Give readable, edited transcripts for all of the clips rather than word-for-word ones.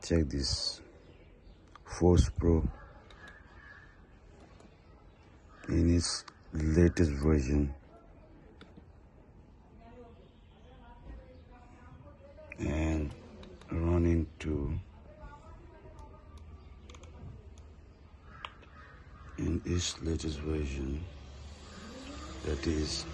check this Force Pro in its latest version, and run into in its latest version, that is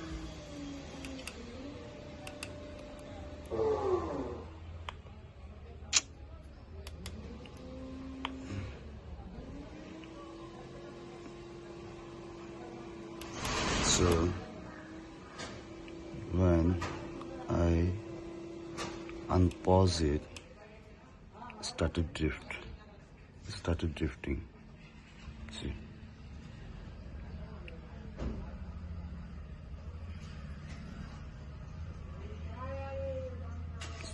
so when I unpause it, started drifting. See,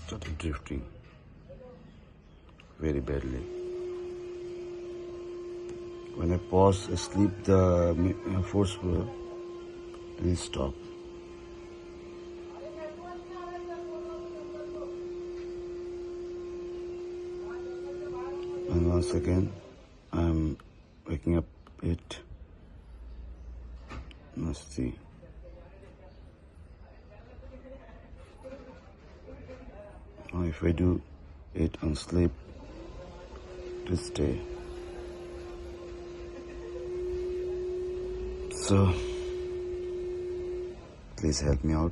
started drifting very badly. When I pause, I sleep the Force Pro, and it stop. And once again, I'm waking up it. Let's see. Now if I do it on sleep, to stay. So please help me out.